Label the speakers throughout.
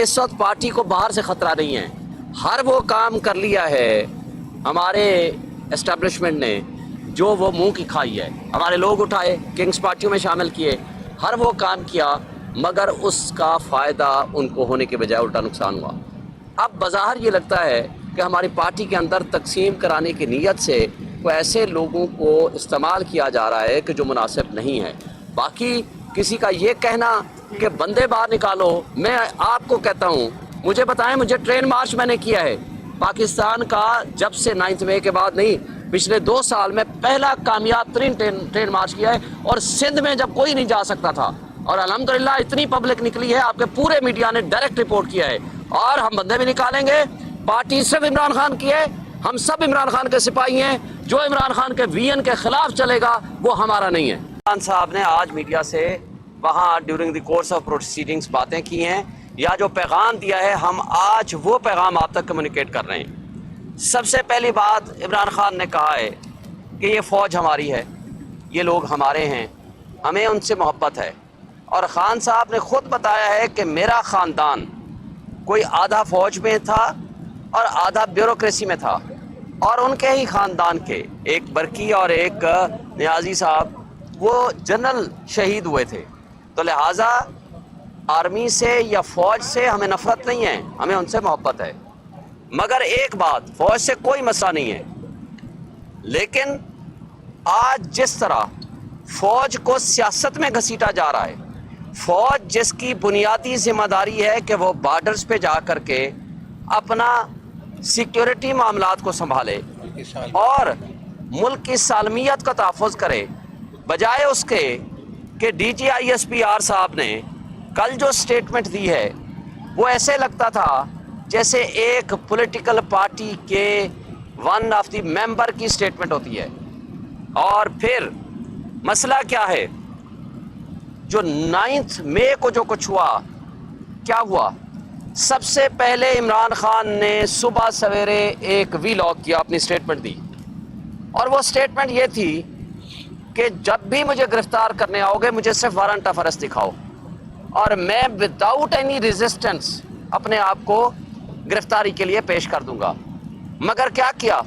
Speaker 1: इस वक्त पार्टी को बाहर से खतरा नहीं है। हर वो काम कर लिया है हमारे एस्टेब्लिशमेंट ने जो वो मुंह की खाई है। हमारे लोग उठाए, किंग्स पार्टियों में शामिल किए, हर वो काम किया, मगर उसका फ़ायदा उनको होने के बजाय उल्टा नुकसान हुआ। अब बज़ाहिर ये लगता है कि हमारी पार्टी के अंदर तकसीम कराने की नीयत से कोई ऐसे लोगों को इस्तेमाल किया जा रहा है कि जो मुनासिब नहीं है। बाकी किसी का ये कहना कि बंदे बाहर निकालो, मैं आपको कहता हूँ, मुझे बताएं, मुझे ट्रेन मार्च मैंने किया है पाकिस्तान का, जब से 9 मई के बाद नहीं, पिछले 2 साल में पहला कामयाब तरीन ट्रेन मार्च किया है। और सिंध में जब कोई नहीं जा सकता था और अल्हम्दुलिल्लाह इतनी पब्लिक निकली है, आपके पूरे मीडिया ने डायरेक्ट रिपोर्ट किया है। और हम बंदे भी निकालेंगे। पार्टी सिर्फ इमरान खान की है, हम सब इमरान खान के सिपाही हैं। जो इमरान खान के वीएन के खिलाफ चलेगा वो हमारा नहीं है। खान साहब ने आज मीडिया से वहाँ during the course of proceedings बातें की हैं, या जो पैगाम दिया है, हम आज वो पैगाम आप तक कम्युनिकेट कर रहे हैं। सबसे पहली बात, इमरान खान ने कहा है कि ये फ़ौज हमारी है, ये लोग हमारे हैं, हमें उनसे मोहब्बत है। और ख़ान साहब ने ख़ुद बताया है कि मेरा ख़ानदान कोई आधा फ़ौज में था और आधा ब्यूरोक्रेसी में था, और उनके ही ख़ानदान के एक बरकी और एक नियाज़ी साहब वो जनरल शहीद हुए थे। तो लिहाजा आर्मी से या फ़ौज से हमें नफ़रत नहीं है, हमें उनसे मोहब्बत है। मगर एक बात, फ़ौज से कोई मसला नहीं है, लेकिन आज जिस तरह फ़ौज को सियासत में घसीटा जा रहा है, फ़ौज जिसकी बुनियादी जिम्मेदारी है कि वो बॉर्डर्स पे जा कर के अपना सिक्योरिटी मामलात को संभाले और मुल्क की सालमियत का तहफ़्फ़ुज़ करे, बजाय उसके कि DGISPR साहब ने कल जो स्टेटमेंट दी है वो ऐसे लगता था जैसे एक पॉलिटिकल पार्टी के वन ऑफ द मेंबर की स्टेटमेंट होती है। और फिर मसला क्या है, जो 9 मई को जो कुछ हुआ, क्या हुआ? सबसे पहले इमरान खान ने सुबह सवेरे एक वीलॉग किया, अपनी स्टेटमेंट दी, और वो स्टेटमेंट ये थी कि जब भी मुझे गिरफ्तार करने आओगे मुझे सिर्फ वारंट ऑफ अरेस्ट दिखाओ और मैं विदाउट एनी रेजिस्टेंस अपने आप को गिरफ्तारी के लिए पेश कर दूंगा। मगर क्या किया?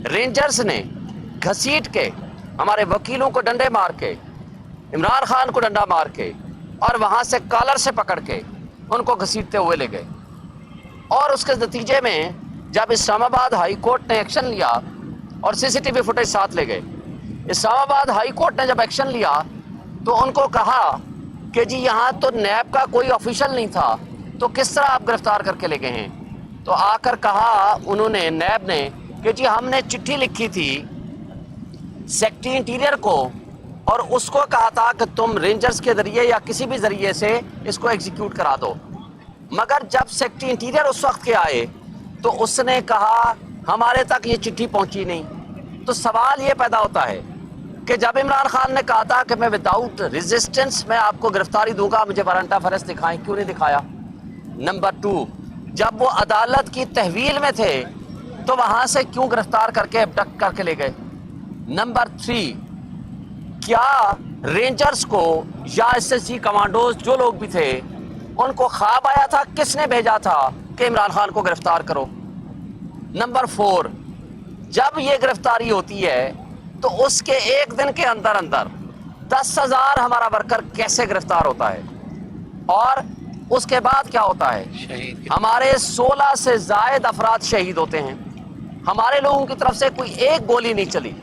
Speaker 1: रेंजर्स ने घसीट के, हमारे वकीलों को डंडे मार के, इमरान खान को डंडा मार के, और वहाँ से कॉलर से पकड़ के उनको घसीटते हुए ले गए। और उसके नतीजे में जब इस्लामाबाद हाई कोर्ट ने एक्शन लिया और CCTV फुटेज साथ ले गए, इस्लामाबाद हाई कोर्ट ने जब एक्शन लिया तो उनको कहा कि जी यहाँ तो नैब का कोई ऑफिशियल नहीं था, तो किस तरह आप गिरफ्तार करके ले गए हैं? तो आकर कहा उन्होंने, नैब ने, कि जी हमने चिट्ठी लिखी थी सेक्रेटरी इंटीरियर को और उसको कहा था कि तुम रेंजर्स के ज़रिए या किसी भी ज़रिए से इसको एग्जीक्यूट करा दो। मगर जब सेक्रेटरी इंटीरियर उस वक्त के आए तो उसने कहा हमारे तक ये चिट्ठी पहुंची नहीं। तो सवाल ये पैदा होता है कि जब इमरान खान ने कहा था कि मैं विदाउट रेजिस्टेंस मैं आपको गिरफ्तारी दूंगा, मुझे वारंट ऑफ अरेस्ट दिखाएं, क्यों नहीं दिखाया? नंबर 2, जब वो अदालत की तहवील में थे तो वहां से क्यों गिरफ्तार करके अबडक्ट करके ले गए? नंबर 3, क्या रेंजर्स को या SSG कमांडोज जो लोग भी थे उनको ख्वाब आया था, किसने भेजा था कि इमरान खान को गिरफ्तार करो? नंबर 4, जब ये गिरफ्तारी होती है तो उसके एक दिन के अंदर अंदर 10,000 हमारा वर्कर कैसे गिरफ्तार होता है? और उसके बाद क्या होता है? हमारे 16 से ज़ायद अफराद शहीद होते हैं। हमारे लोगों की तरफ से कोई एक गोली नहीं चली।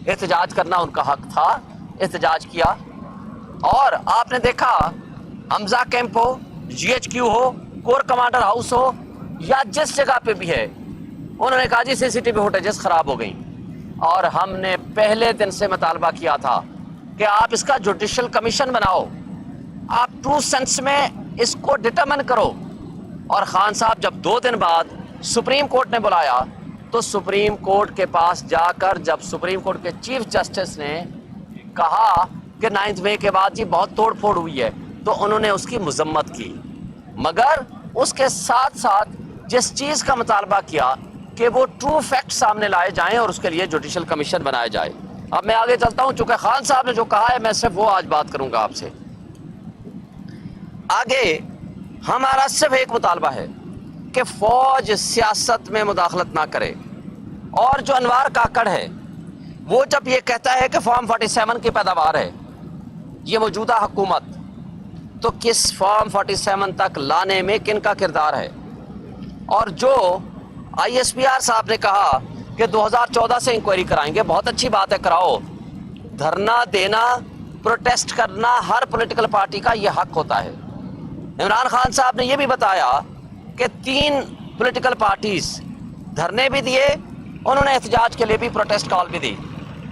Speaker 1: एहतजाज करना उनका हक था, एहतजाज किया। और आपने देखा, हमजा कैंप हो, GHQ हो, कोर कमांडर हाउस हो, या जिस जगह पे भी है, उन्होंने कहा जी CCTV फुटेजेस खराब हो गई। और हमने पहले दिन से मुतालबा किया था कि आप इसका जुडिशल कमीशन बनाओ, आप ट्रू सेंस में इसको डिटरमिन करो। और खान साहब जब 2 दिन बाद सुप्रीम कोर्ट ने बुलाया तो सुप्रीम कोर्ट के पास जाकर, जब सुप्रीम कोर्ट के चीफ जस्टिस ने कहा कि 9 मई के बाद जी बहुत तोड़ फोड़ हुई है, तो उन्होंने उसकी मजम्मत की। मगर उसके साथ साथ जिस चीज़ का मुतालबा किया कि वो ट्रू फैक्ट सामने लाए जाएं और उसके लिए जुडिशल कमीशन बनाया जाए। अब मैं आगे चलता हूं, चूंकि खान साहब ने जो कहा है मैं सिर्फ वो आज बात करूंगा आपसे। आगे हमारा सिर्फ एक मुतालबा है कि फौज सियासत में मुदाखलत ना करे। और जो अनवार काकड़ है वो जब ये कहता है कि फॉर्म 47 की पैदावार है ये मौजूदा हुकूमत, तो किस फॉर्म 47 तक लाने में किन का किरदार है? और जो ISPR साहब ने कहा कि 2014 से इंक्वायरी कराएंगे, बहुत अच्छी बात है, कराओ। धरना देना, प्रोटेस्ट करना हर पॉलिटिकल पार्टी का ये हक होता है। इमरान खान साहब ने यह भी बताया कि 3 पॉलिटिकल पार्टीज धरने भी दिए, उन्होंने एहतजाज के लिए भी प्रोटेस्ट कॉल भी दी,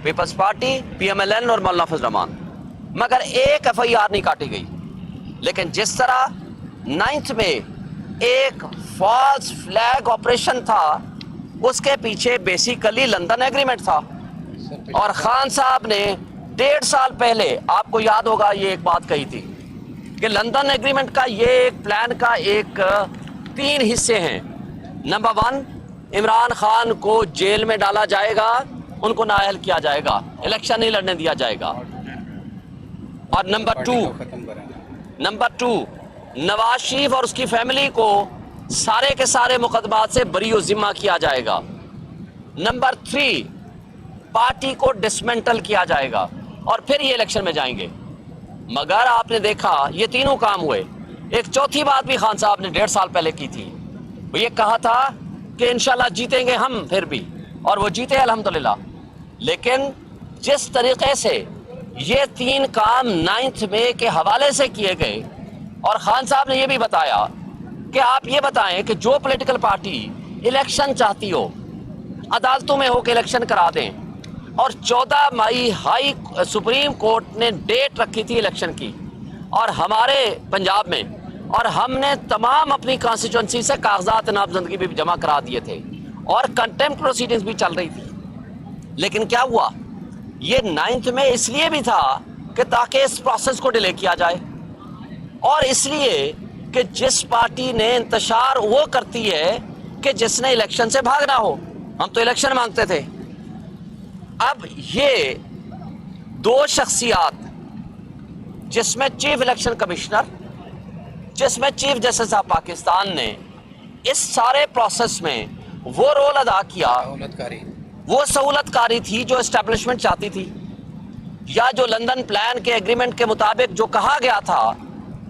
Speaker 1: पीपल्स पार्टी, PMLN और मौलाना फजल रहमान, मगर एक FIR नहीं काटी गई। लेकिन जिस तरह 9th में एक फॉल्स फ्लैग ऑपरेशन था, उसके पीछे बेसिकली लंदन एग्रीमेंट था। और खान साहब ने 1.5 साल पहले, आपको याद होगा, ये एक बात कही थी कि लंदन एग्रीमेंट का ये एक प्लान का 3 हिस्से हैं। नंबर 1, इमरान खान को जेल में डाला जाएगा, उनको नाअहल किया जाएगा, इलेक्शन नहीं लड़ने दिया जाएगा। और नंबर 2 नवाज शरीफ और उसकी फैमिली को सारे के सारे मुकदमात से बरी और जिम्मा किया जाएगा। नंबर 3 पार्टी को डिसमेंटल किया जाएगा और फिर ये इलेक्शन में जाएंगे। मगर आपने देखा ये तीनों काम हुए। एक चौथी बात भी खान साहब ने 1.5 साल पहले की थी, वो ये कहा था कि इंशाल्लाह जीतेंगे हम फिर भी, और वो जीते अल्हम्दुलिल्लाह। लेकिन जिस तरीके से ये 3 काम 9th में के हवाले से किए गए, और खान साहब ने ये भी बताया कि आप ये बताएं कि जो पॉलिटिकल पार्टी इलेक्शन चाहती हो अदालतों में हो के इलेक्शन करा दें। और 14 मई सुप्रीम कोर्ट ने डेट रखी थी इलेक्शन की, और हमारे पंजाब में, और हमने तमाम अपनी कॉन्स्टिट्यूंसी से कागजात नामजदगी भी जमा करा दिए थे और कंटेम्प्ट प्रोसीडिंग्स भी चल रही थी। लेकिन क्या हुआ, ये 9th में इसलिए भी था कि ताकि इस प्रोसेस को डिले किया जाए, और इसलिए कि जिस पार्टी ने इंतशार वो करती है कि जिसने इलेक्शन से भागना हो। हम तो इलेक्शन मांगते थे। अब ये 2 शख्सियात, जिसमें चीफ इलेक्शन कमिश्नर, जिसमें चीफ जस्टिस ऑफ पाकिस्तान ने इस सारे प्रोसेस में वो रोल अदा किया, वो सहूलतकारी थी जो एस्टेब्लिशमेंट चाहती थी, या जो लंदन प्लान के एग्रीमेंट के मुताबिक जो कहा गया था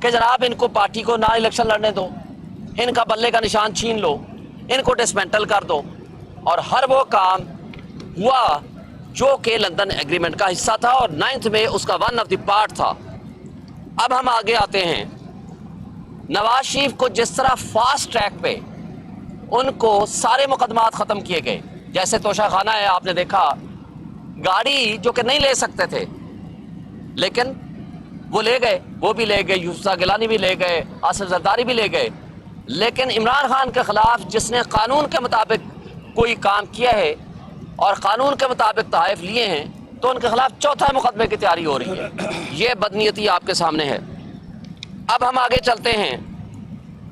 Speaker 1: कि जनाब इनको पार्टी को ना इलेक्शन लड़ने दो, इनका बल्ले का निशान छीन लो, इनको डिसमेंटल कर दो। और हर वो काम हुआ जो कि लंदन एग्रीमेंट का हिस्सा था और 9th में उसका 1 ऑफ द पार्ट था। अब हम आगे आते हैं, नवाज शरीफ को जिस तरह फास्ट ट्रैक पे उनको सारे मुकदमात ख़त्म किए गए, जैसे तोशाखाना है, आपने देखा गाड़ी जो कि नहीं ले सकते थे लेकिन वो ले गए, वो भी ले गए, यूसुफ गिलानी भी ले गए, आसिफ जरदारी भी ले गए। लेकिन इमरान खान के खिलाफ जिसने कानून के मुताबिक कोई काम किया है और कानून के मुताबिक तहफ़ लिए हैं, तो उनके खिलाफ चौथा मुकदमे की तैयारी हो रही है। ये बदनीयती आपके सामने है। अब हम आगे चलते हैं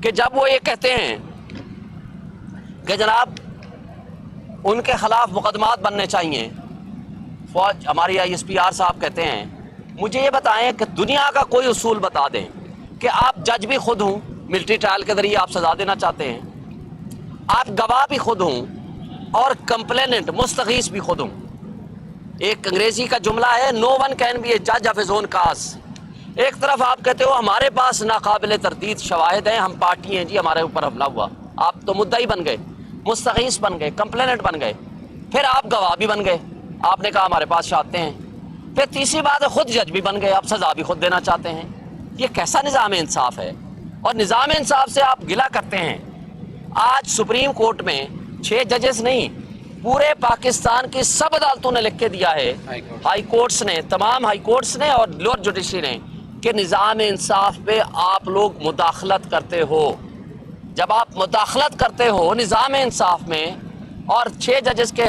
Speaker 1: कि जब वो ये कहते हैं कि जनाब उनके खिलाफ मुकदमात बनने चाहिए, फौज, हमारी ISPR साहब कहते हैं मुझे ये बताएं कि दुनिया का कोई उसूल बता दें कि आप जज भी खुद हों, मिलिट्री ट्रायल के जरिए आप सजा देना चाहते हैं, आप गवाह भी खुद हों और कंप्लेनेंट मुस्तगीस भी खुद हूँ। एक अंग्रेजी का जुमला है, नो वन कैन बी ए जज ऑफ हिज ओन काज। एक तरफ आप कहते हो हमारे पास नाकाबिले तरदीद शवाहिद हैं, हम पार्टी हैं जी, हमारे ऊपर हमला हुआ, आप तो मुद्दई बन गए, मुस्तगीस बन गए, कंप्लेनेंट बन गए, फिर आप गवाह भी बन गए, आपने कहा हमारे पास शहादतें हैं, फिर तीसरी बात है खुद जज भी बन गए, आप सजा भी खुद देना चाहते हैं। ये कैसा निज़ाम इंसाफ है? और निज़ाम इंसाफ से आप गिला करते हैं। आज सुप्रीम कोर्ट में 6 जजेस नहीं, पूरे पाकिस्तान की सब अदालतों ने लिख के दिया है, हाई कोर्ट्स ने, तमाम हाई कोर्ट्स ने और लोअर जुडिशरी ने, कि निज़ाम इंसाफ पे आप लोग मुदाखलत करते हो। जब आप मुदाखलत करते हो निज़ाम इंसाफ में, और 6 जजेस के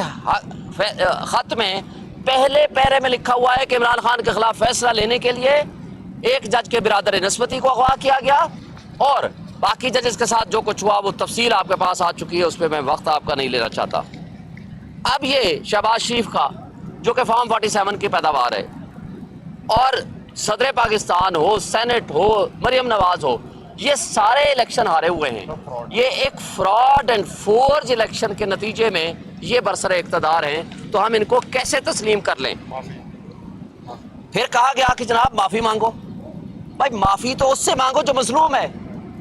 Speaker 1: खत में पहले पैरे में लिखा हुआ है कि इमरान खान के खिलाफ फैसला लेने के लिए एक जज के बिरादर नस्बती को अगवा किया गया, और बाकी जजेस के साथ जो कुछ हुआ वो तफसील आपके पास आ चुकी है, उस पर मैं वक्त आपका नहीं लेना चाहता। अब ये शहबाज शरीफ का जो कि फॉर्म 47 की पैदावार है, और सदर पाकिस्तान हो, सेनेट हो, मरियम नवाज हो, یہ سارے الیکشن ہارے ہوئے ہیں. یہ ایک فراڈ اینڈ فورج الیکشن کے نتیجے میں یہ برسر اقتدار ہیں, تو ہم ان کو کیسے تسلیم کر لیں؟ پھر کہا گیا کہ جناب معافی مانگو. بھائی معافی تو اس سے مانگو جو مظلوم ہے,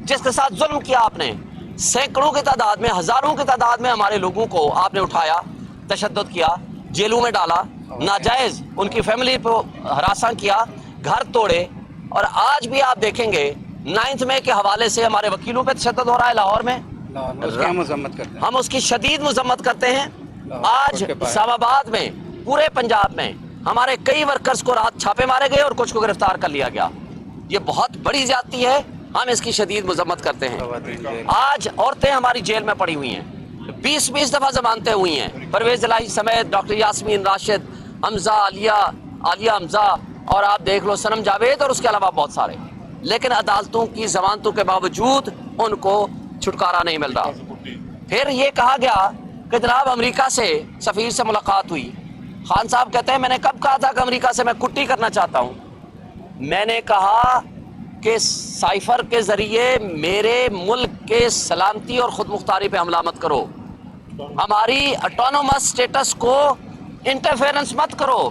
Speaker 1: جس کے ساتھ ظلم کیا آپ نے. سینکڑوں کی تعداد میں, ہزاروں کی تعداد میں ہمارے لوگوں کو آپ نے اٹھایا, تشدد کیا, جیلوں میں ڈالا, ناجائز ان کی فیملی کو ہراساں کیا, گھر توڑے. اور آج بھی آپ دیکھیں گے 9 مئی کے حوالے سے ہمارے وکیلوں پہ تشدد ہو رہا ہے لاہور میں. ہم اس کی شدید مذمت کرتے ہیں. آج اسلام آباد میں, پورے پنجاب میں ہمارے کئی ورکرز کو رات چھاپے مارے گئے اور کچھ کو گرفتار کر لیا گیا. یہ بہت بڑی زیادتی ہے, ہم اس کی شدید مذمت کرتے ہیں. آج عورتیں ہماری جیل میں پڑی ہوئی ہیں, 20 دفعہ ضمانتیں ہوئی ہیں. پرویز الہی سمیت ڈاکٹر یاسمین راشد, حمزہ, عالیہ حمزہ, اور آپ دیکھ لو صنم جاوید, اور اس کے علاوہ بہت سارے. لیکن عدالتوں کی ضمانتوں کے باوجود ان کو چھٹکارا نہیں مل رہا. پھر یہ کہا گیا کہ جناب امریکہ سے سفیر سے ملاقات ہوئی. خان صاحب کہتے ہیں میں نے کب کہا تھا کہ امریکہ سے میں کٹی کرنا چاہتا ہوں؟ میں نے کہا کہ سائفر کے ذریعے میرے ملک کے سلامتی اور خود مختاری پہ حملہ مت کرو, ہماری اٹونومس سٹیٹس کو انٹرفیرنس مت کرو.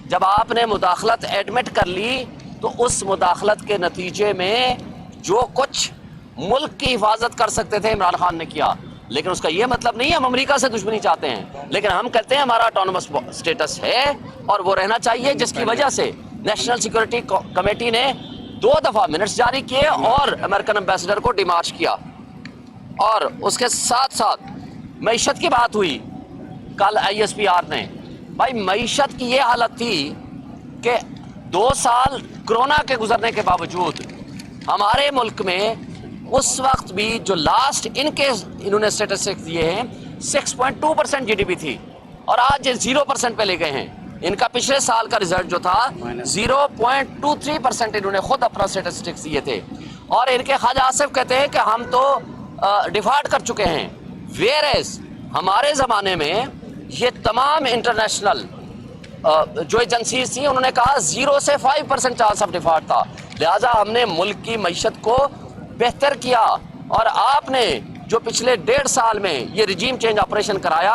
Speaker 1: جب آپ نے مداخلت ایڈمٹ کر لی تو اس مداخلت کے نتیجے میں جو کچھ ملک کی حفاظت کر سکتے تھے عمران خان نے کیا. لیکن اس کا یہ مطلب نہیں ہم امریکہ سے دشمنی چاہتے ہیں, لیکن ہم کہتے ہیں ہمارا اٹونومس سٹیٹس ہے اور وہ رہنا چاہیے, جس کی وجہ سے نیشنل سیکورٹی کمیٹی نے 2 دفعہ منٹس جاری کیے اور امریکن ایمبیسڈر کو ڈیمارچ کیا. اور اس کے ساتھ ساتھ معیشت کی بات ہوئی کل ISPR نے. بھائی معیشت کی یہ حالت تھی کہ 2 سال کرونا کے گزرنے کے باوجود ہمارے ملک میں اس وقت بھی جو لاسٹ انہوں نے اسٹیٹسٹکس دیے ہیں 6.2% GDP تھی, اور آج 0% پہ لے گئے ہیں. ان کا پچھلے سال کا ریزلٹ جو تھا 0.23% انہوں نے خود اپنا اسٹیٹسٹکس دیے تھے. اور ان کے خواجہ آصف کہتے ہیں کہ ہم تو ڈیفالٹ کر چکے ہیں. ویئرز ہمارے زمانے میں یہ تمام انٹرنیشنل جو ایجنسیز تھیں انہوں نے کہا 0 سے 5% چانس آف ڈیفالٹ تھا. لہٰذا ہم نے ملک کی معیشت کو بہتر کیا, اور آپ نے جو پچھلے 1.5 سال میں یہ رجیم چینج آپریشن کرایا,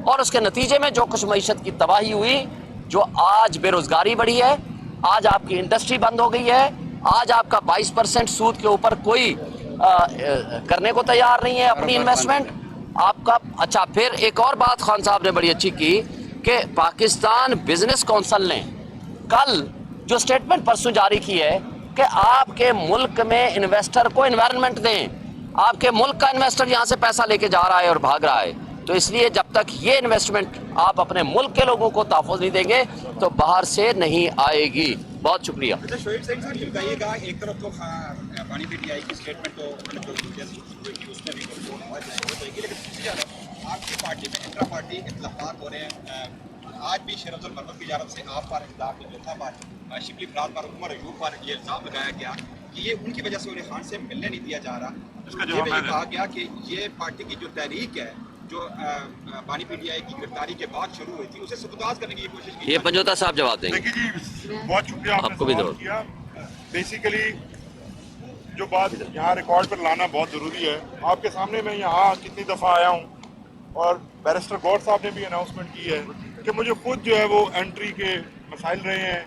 Speaker 1: اور اس کے نتیجے میں جو کچھ معیشت کی تباہی ہوئی, جو آج بے روزگاری بڑھی ہے, آج آپ کی انڈسٹری بند ہو گئی ہے, آج آپ کا 22% سود کے اوپر کوئی کرنے کو تیار نہیں ہے اپنی انویسٹمنٹ آپ کا. اچھا پھر ایک اور بات خان صاحب نے بڑی اچھی کی کہ پاکستان بزنس کونسل نے کل جو سٹیٹمنٹ پرسوں جاری کی ہے کہ آپ کے ملک میں انویسٹر کو انوائرمنٹ دیں. آپ کے ملک کا انویسٹر یہاں سے پیسہ لے کے جا رہا ہے اور بھاگ رہا ہے, تو اس لیے جب تک یہ انویسٹمنٹ آپ اپنے ملک کے لوگوں کو تحفظ نہیں دیں گے تو باہر سے نہیں آئے گی. بہت شکریہ.
Speaker 2: شعیب سنگھ صاحب یہ بتائیے گا, ایک طرف تو پانی پی ٹی آئی کی اسٹیٹمنٹ تو اس میں بھی لیکن دوسری طرف آپ کی پارٹی میں انٹرا پارٹی اختلافات ہو رہے ہیں. آج بھی شیر افضل مرمت کی جانب سے آپ پر اختلاف لطفہ پر شبلی فراز پر عمر ایوب پر یہ الزام لگایا گیا کہ یہ ان کی وجہ سے انہیں خان سے ملنے نہیں دیا جا رہا. یہ بھی کہا گیا کہ یہ پارٹی کی جو تحریک ہے جو بانی پی ٹی آئی کی گرفتاری کے بعد شروع ہوئی تھی اسے سبوتاژ کرنے کی کوشش کی.
Speaker 1: یہ پنجوتا صاحب جواب دیں گے.
Speaker 3: دیکھیے جی بہت شکریہ آپ
Speaker 1: کو بھی
Speaker 3: نے سوال کیا. بیسیکلی جو بات یہاں ریکارڈ پر لانا بہت ضروری ہے. آپ کے سامنے میں یہاں کتنی دفعہ آیا ہوں اور بیرسٹر گور صاحب نے بھی اناؤنسمنٹ کی ہے کہ مجھے خود جو ہے وہ انٹری کے مسائل رہے ہیں.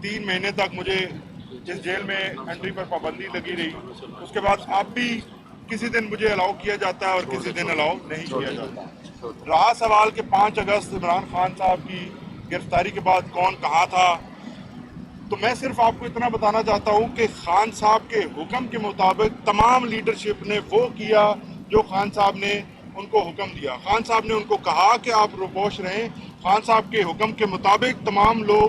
Speaker 3: 3 مہینے تک مجھے جس جیل میں انٹری پر پابندی لگی رہی, اس کے بعد اب بھی کسی دن مجھے الاؤ کیا جاتا ہے اور کسی دن الاؤ نہیں کیا جاتا. رہا سوال کہ 5 اگست عمران خان صاحب کی گرفتاری کے بعد کون کہاں تھا, تو میں صرف آپ کو اتنا بتانا چاہتا ہوں کہ خان صاحب کے حکم کے مطابق تمام لیڈرشپ نے وہ کیا جو خان صاحب نے ان کو حکم دیا. خان صاحب نے ان کو کہا کہ آپ روپوش رہیں. خان صاحب کے حکم کے مطابق تمام لوگ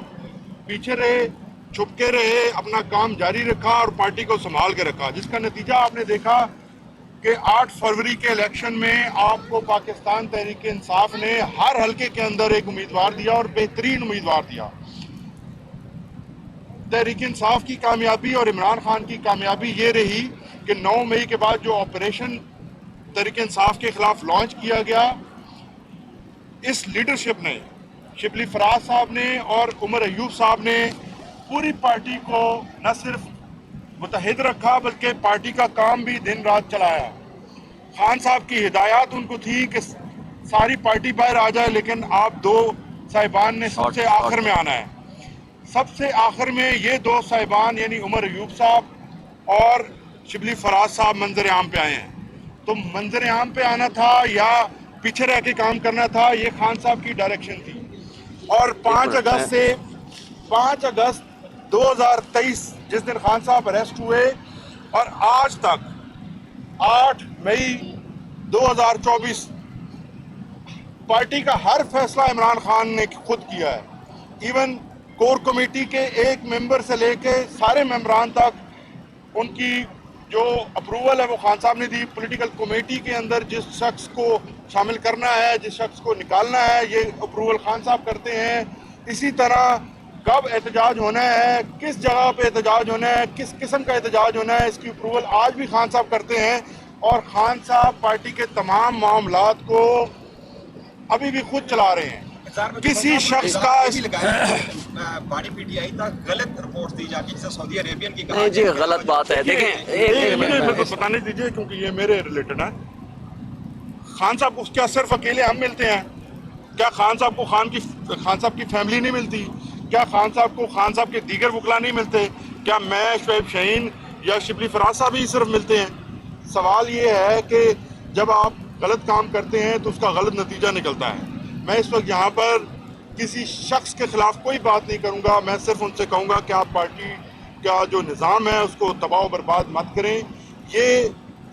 Speaker 3: پیچھے رہے, چھپ کے رہے, اپنا کام جاری رکھا اور پارٹی کو سنبھال کے رکھا, جس کا نتیجہ آپ نے دیکھا کہ 8 فروری کے الیکشن میں آپ کو پاکستان تحریک انصاف نے ہر حلقے کے اندر ایک امیدوار دیا اور بہترین امیدوار دیا. تحریک انصاف کی کامیابی اور عمران خان کی کامیابی یہ رہی کہ 9 مئی کے بعد جو آپریشن تحریک انصاف کے خلاف لانچ کیا گیا, اس لیڈرشپ نے, شبلی فراز صاحب نے اور عمر ایوب صاحب نے پوری پارٹی کو نہ صرف मुतहद रखा, बल्कि पार्टी का काम भी दिन रात चलाया। खान साहब की हिदायत उनको थी कि सारी पार्टी बाहर आ जाए, लेकिन आप दो साहिबान ने सबसे आखिर में आना है। सबसे आखिर में ये दो साहिबान यानी उमर अयूब साहब और शिबली फराज साहब मंजर आम पे आए हैं। तो मंजर आम पे आना था या पीछे रह के काम करना था, ये खान साहब की डायरेक्शन थी। और 5 अगस्त 2023 जिस दिन खान साहब अरेस्ट हुए और आज तक 8 मई 2024 पार्टी का हर फैसला इमरान खान ने खुद किया है। इवन कोर कमेटी के एक मेंबर से लेके सारे मेंबरान तक उनकी जो अप्रूवल है वो खान साहब ने दी। पॉलिटिकल कमेटी के अंदर जिस शख्स को शामिल करना है, जिस शख्स को निकालना है, ये अप्रूवल खान साहब करते हैं। इसी तरह कब एहतजाज होना है, किस जगह पे एहतजाज होना है, किस किस्म का एहतजाज होना है, इसकी अप्रूवल आज भी खान साहब करते हैं। और खान साहब पार्टी के तमाम मामलात को अभी भी खुद चला रहे हैं। किसी शख्स का
Speaker 2: बड़ी पीटीआई तक गलत रिपोर्ट दी जाती है सऊदी अरेबियन की।
Speaker 1: नहीं जी, गलत बात है। देखें,
Speaker 3: मेरे को बताने दीजिए क्योंकि ये मेरे रिलेटेड है। खान साहब को क्या सिर्फ अकेले हम मिलते हैं? क्या खान साहब को खान साहब की फैमिली नहीं मिलती? क्या खान साहब को खान साहब के दीगर वकला नहीं मिलते? क्या मैं शुएब शाहीन या शिबली फराज साहब ही सिर्फ मिलते हैं? सवाल ये है कि जब आप गलत काम करते हैं तो उसका गलत नतीजा निकलता है। मैं इस वक्त यहाँ पर किसी शख्स के खिलाफ कोई बात नहीं करूँगा। मैं सिर्फ उनसे कहूँगा कि आप पार्टी का जो निज़ाम है उसको तबाह बर्बाद मत करें। ये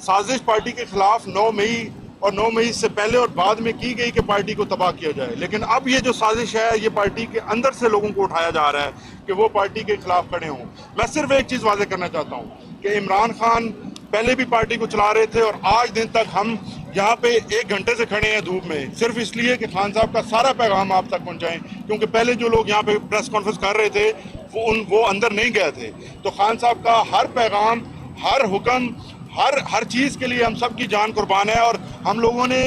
Speaker 3: साजिश पार्टी के खिलाफ 9 मई और 9 मई से पहले और बाद में की गई कि पार्टी को तबाह किया जाए, लेकिन अब ये जो साजिश है ये पार्टी के अंदर से लोगों को उठाया जा रहा है कि वो पार्टी के खिलाफ खड़े हों। मैं सिर्फ एक चीज़ वाज़ेह करना चाहता हूँ कि इमरान खान पहले भी पार्टी को चला रहे थे और आज दिन तक हम यहाँ पे 1 घंटे से खड़े हैं धूप में, सिर्फ इसलिए कि खान साहब का सारा पैगाम आप तक पहुँचाएं। क्योंकि पहले जो लोग यहाँ पे प्रेस कॉन्फ्रेंस कर रहे थे वो अंदर नहीं गए थे। तो खान साहब का हर पैगाम, हर हुक्म, हर चीज़ के लिए हम सब की जान कुर्बान है। और हम लोगों ने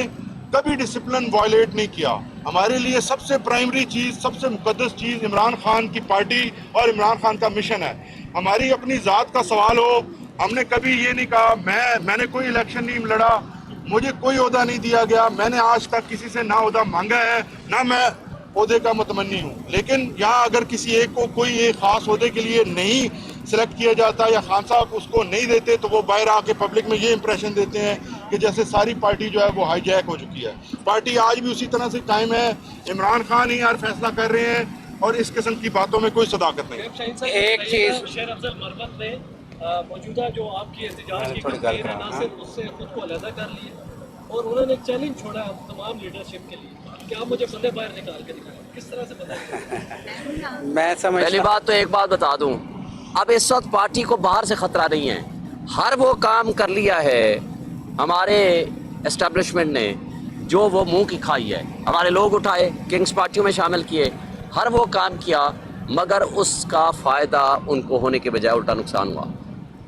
Speaker 3: कभी डिसिप्लिन वायलेट नहीं किया। हमारे लिए सबसे प्राइमरी चीज़, सबसे मुकद्दस चीज़ इमरान खान की पार्टी और इमरान खान का मिशन है। हमारी अपनी ज़ात का सवाल हो, हमने कभी ये नहीं कहा मैंने कोई इलेक्शन नहीं लड़ा, मुझे कोई ओहदा नहीं दिया गया, मैंने आज तक किसी से ना ओहदा मांगा है, ना मैं ओहदे का मुतमन्नी हूँ। लेकिन यहाँ अगर किसी एक को कोई एक ख़ास ओहदे के लिए नहीं सिलेक्ट किया जाता या खान साहब उसको नहीं देते तो वो बाहर आके पब्लिक में ये इंप्रेशन देते हैं कि जैसे सारी पार्टी जो है वो हाईजैक हो चुकी है। पार्टी आज भी उसी तरह से कायम है। इमरान खान ही यार फैसला कर रहे हैं और इस किस्म की बातों में कोई सदाकत नहीं।
Speaker 1: एक चीज़
Speaker 4: शेर अफजल मरवत ने मौजूदा जो आपकी एहतजाज की तकरीर है ना सिर्फ उससे खुद को अलहदा कर लिया और उन्होंने एक चैलेंज छोड़ा तमाम लीडरशिप के लिए कि आप मुझे बंदे बाहर निकाल के दिखाएं। किस तरह से बंदे?
Speaker 5: मैं समझ
Speaker 1: पहली बात तो एक बात बता दूं, अब इस वक्त पार्टी को बाहर से खतरा नहीं है। हर वो काम कर लिया है हमारे एस्टेब्लिशमेंट ने जो वो मुंह की खाई है। हमारे लोग उठाए, किंग्स पार्टियों में शामिल किए, हर वो काम किया, मगर उसका फ़ायदा उनको होने के बजाय उल्टा नुकसान हुआ।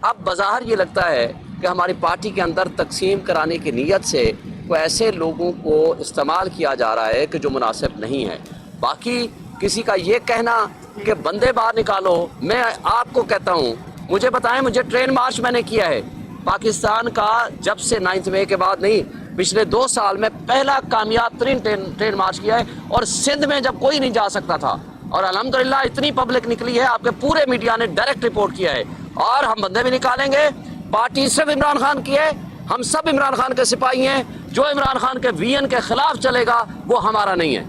Speaker 1: अब बाज़ाहिर ये लगता है कि हमारी पार्टी के अंदर तकसीम कराने की नीयत से कोई ऐसे लोगों को इस्तेमाल किया जा रहा है कि जो मुनासिब नहीं है। बाकी किसी का ये कहना कि बंदे बाहर निकालो, मैं आपको कहता हूँ, मुझे बताएं, मुझे ट्रेन मार्च मैंने किया है पाकिस्तान का जब से 9 मई के बाद नहीं, पिछले 2 साल में पहला कामयाब तरीन ट्रेन मार्च किया है। और सिंध में जब कोई नहीं जा सकता था और अल्हम्दुलिल्लाह इतनी पब्लिक निकली है, आपके पूरे मीडिया ने डायरेक्ट रिपोर्ट किया है। और हम बंदे भी निकालेंगे। पार्टी सिर्फ इमरान खान की है, हम सब इमरान खान के सिपाही हैं। जो इमरान खान के वीएन के खिलाफ चलेगा वो हमारा नहीं है।